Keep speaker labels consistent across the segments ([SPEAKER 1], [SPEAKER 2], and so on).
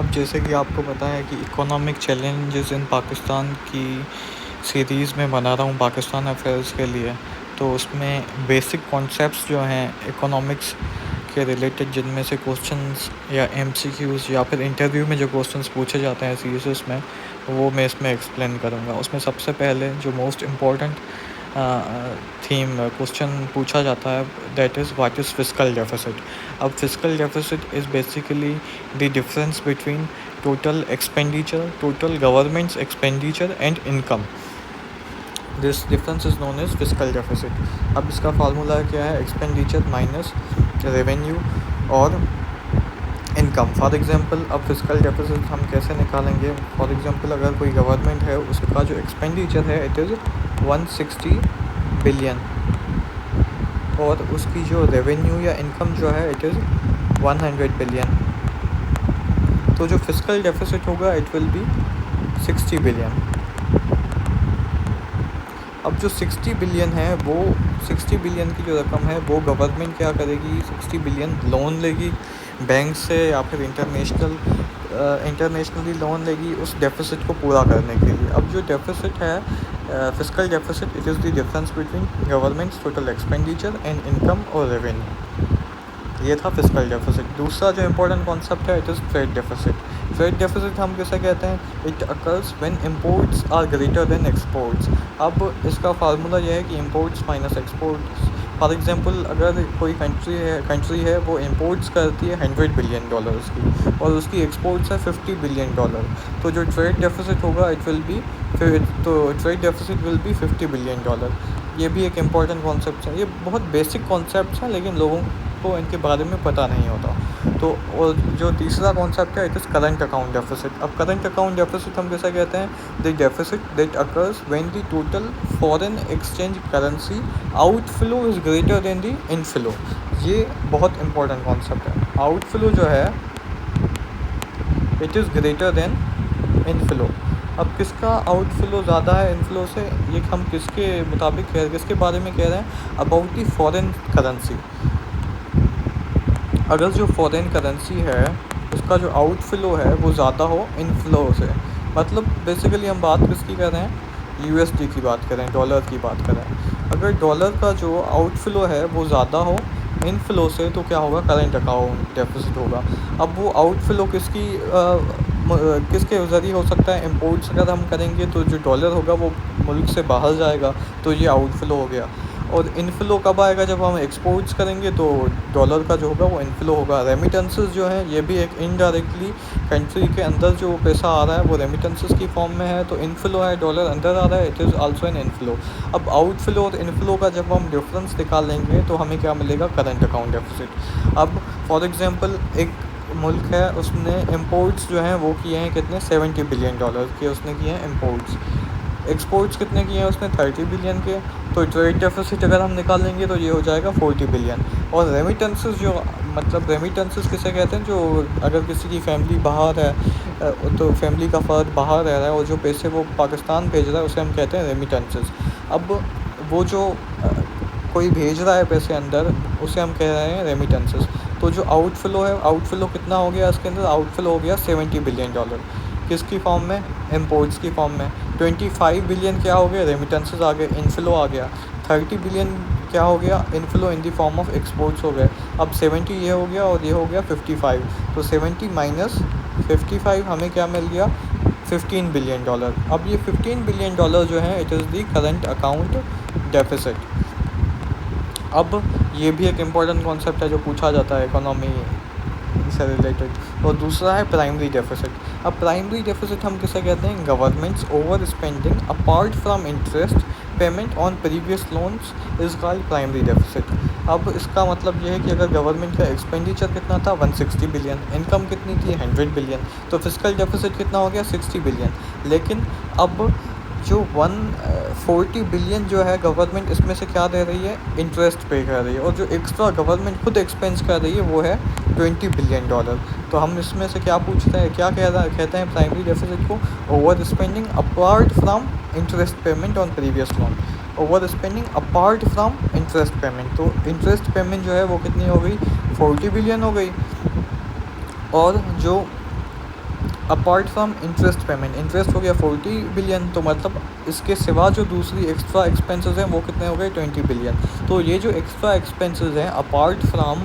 [SPEAKER 1] अब जैसे कि आपको पता है कि इकोनॉमिक चैलेंजेस इन पाकिस्तान की सीरीज़ में बना रहा हूँ पाकिस्तान अफेयर्स के लिए। तो उसमें बेसिक कॉन्सेप्ट्स जो हैं इकोनॉमिक्स के रिलेटेड, जिनमें से क्वेश्चंस या एमसीक्यूज़ या फिर इंटरव्यू में जो क्वेश्चंस पूछे जाते हैं सीरीज़ में, वो मैं इसमें एक्सप्लेन करूँगा। उसमें सबसे पहले जो मोस्ट इम्पॉर्टेंट थीम क्वेश्चन पूछा जाता है, that is what is fiscal deficit. अब fiscal deficit is basically the difference between total expenditure, total government's expenditure and income. This difference is known as fiscal deficit. अब इसका formula क्या है? Expenditure minus revenue और income. For example, अब fiscal deficit हम कैसे निकालेंगे? फॉर एग्जांपल, अगर कोई गवर्नमेंट है, उसका जो एक्सपेंडिचर है इट इज़ 160 बिलियन और उसकी जो रेवेन्यू या इनकम जो है इट इज़ 100 बिलियन, तो जो फिस्कल डेफिसिट होगा इट विल बी 60 बिलियन। अब जो 60 बिलियन है, वो 60 बिलियन की जो रकम है वो गवर्नमेंट क्या करेगी? 60 बिलियन लोन लेगी बैंक से या फिर इंटरनेशनली लोन लेगी उस डेफिसिट को पूरा करने के लिए। अब जो डेफिसिट है fiscal deficit, it is the difference between government's total expenditure and income और रेवेन्यू। ये था फिस्कल डेफिसिट। दूसरा जो इम्पोर्टेंट कॉन्सेप्ट है it is trade deficit. Trade deficit हम किसे कहते हैं? It occurs when imports are greater than exports. अब इसका फार्मूला यह है कि imports minus exports. For example, अगर कोई कंट्री है वो इम्पोर्ट्स करती है $100 बिलियन की और उसकी एक्सपोर्ट्स है $50 बिलियन, तो जो ट्रेड डेफिसिट होगा it will be trade deficit will be $50 billion. ये भी एक इम्पॉर्टेंट कॉन्सेप्ट है। ये बहुत बेसिक कॉन्सेप्ट्स हैं लेकिन लोगों को इनके बारे में पता नहीं होता। तो और जो तीसरा कॉन्सेप्ट है it is current account deficit. अब करंट अकाउंट डेफिसिट हम कैसे कहते हैं? The deficit that occurs when the total foreign exchange currency outflow is greater than the inflow. ये बहुत इंपॉर्टेंट कॉन्सेप्ट है। आउटफ्लो जो है it is greater than inflow. अब किसका आउटफ्लो ज़्यादा है इनफ्लो से? ये हम किसके मुताबिक कह रहे हैं, किसके बारे में कह रहे हैं? About the foreign currency. अगर जो फॉरेन करेंसी है उसका जो आउटफ्लो है वो ज़्यादा हो इनफ्लो से, मतलब बेसिकली हम बात किसकी कर रहे हैं? यूएसडी की बात करें, डॉलर की बात करें। अगर डॉलर का जो आउटफ्लो है वो ज़्यादा हो इनफ्लो से, तो क्या होगा? करंट अकाउंट डेफिसिट होगा। अब वो आउटफ्लो किसके ज़रिए हो सकता है? इम्पोर्ट्स अगर हम करेंगे तो जो डॉलर होगा वो मुल्क से बाहर जाएगा, तो ये आउटफ्लो हो गया। और इनफ्लो कब आएगा? जब हम एक्सपोर्ट्स करेंगे तो डॉलर का जो होगा वो इनफ्लो होगा। रेमिटेंसेस जो है ये भी एक इनडायरेक्टली कंट्री के अंदर जो पैसा आ रहा है वो रेमिटेंसेस की फॉर्म में है, तो इनफ्लो है, डॉलर अंदर आ रहा है, it is also an inflow. अब आउटफ्लो और इनफ्लो का जब हम डिफरेंस निकालेंगे तो हमें क्या मिलेगा? Current account deficit. अब फॉर एग्जांपल, एक मुल्क है, उसने इम्पोर्ट्स जो हैं वो किए हैं कितने? $70 बिलियन के उसने किए हैं इम्पोर्ट्स। एक्सपोर्ट्स कितने किए हैं उसने? 30 बिलियन के। तो ट्रेड डेफिसिट अगर हम निकालेंगे तो ये हो जाएगा 40 बिलियन। और रेमिटेंसेस जो, मतलब रेमिटेंसेस किसे कहते हैं? जो अगर किसी की फैमिली बाहर है तो फैमिली का फ़र्द बाहर रह रहा है और जो पैसे वो पाकिस्तान भेज रहा है उसे हम कहते हैं रेमिटेंसेस। अब वो जो कोई भेज रहा है पैसे अंदर, उसे हम कह रहे हैं रेमिटेंसेस। तो जो आउटफ्लो है, आउटफ्लो कितना हो गया इसके अंदर? आउटफ्लो हो गया $70 बिलियन। किसकी फॉर्म में? इम्पोर्ट्स की फॉर्म में। 25 बिलियन क्या हो गया? रेमिटेंसेस आ गए, इनफ्लो आ गया। 30 बिलियन क्या हो गया? Inflow in the form of exports हो गए। अब 70 ये हो गया और ये हो गया 55, तो 70 माइनस 55 हमें क्या मिल गया? $15 बिलियन। अब ये $15 बिलियन जो है it is the current account deficit. अब ये भी एक इम्पॉर्टेंट कॉन्सेप्ट है जो पूछा जाता है इकोनॉमी से रिलेटेड। और दूसरा है प्राइमरी डेफिसिट। अब प्राइमरी डेफिसिट हम किसे कहते हैं? Governments over spending apart from interest payment on previous loans is called primary deficit. अब इसका मतलब ये है कि अगर गवर्नमेंट का एक्सपेंडिचर कितना था? 160 बिलियन। इनकम कितनी थी? 100 बिलियन। तो फिस्कल डेफिसिट कितना हो गया? 60 बिलियन। लेकिन अब जो 140 बिलियन जो है गवर्नमेंट इसमें से क्या दे रही है? इंटरेस्ट पे कर रही है। और जो एक्स्ट्रा गवर्नमेंट खुद एक्सपेंस कर रही है वो है $20 बिलियन। तो हम इसमें से क्या पूछते हैं, क्या कहते हैं प्राइमरी डेफिसिट को? Over spending apart from interest payment on previous loan. Over spending apart from interest payment. तो इंटरेस्ट पेमेंट जो है वो कितनी हो गई? 40 बिलियन हो गई। और जो apart from interest payment, interest हो गया 40 बिलियन, तो मतलब इसके सिवा जो दूसरी एक्स्ट्रा एक्सपेंसेस हैं वो कितने हो गए 20 बिलियन। तो ये जो एक्स्ट्रा एक्सपेंसेस हैं अपार्ट फ्रॉम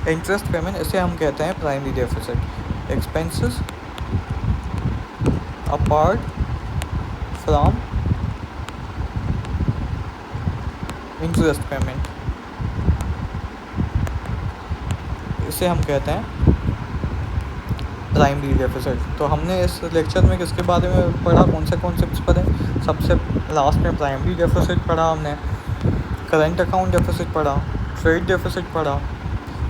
[SPEAKER 1] इंटरेस्ट पेमेंट, इसे हम कहते हैं primary deficit. Expenses apart from interest payment, इसे हम कहते हैं प्राइमरी डेफिसिट। तो हमने इस लेक्चर में किसके बारे में पढ़ा, कौन से कॉन्सेप्ट्स पढ़े? सबसे लास्ट में प्राइमरी डेफिसिट पढ़ा हमने, करंट अकाउंट डेफिसिट पढ़ा, ट्रेड डेफिसिट पढ़ा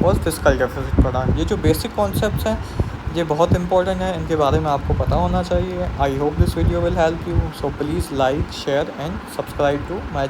[SPEAKER 1] और फिस्कल डेफिसिट पढ़ा। ये जो बेसिक कॉन्सेप्ट्स हैं ये बहुत इंपॉर्टेंट है, इनके बारे में आपको पता होना चाहिए। I hope this video will help you, so please like share and subscribe to my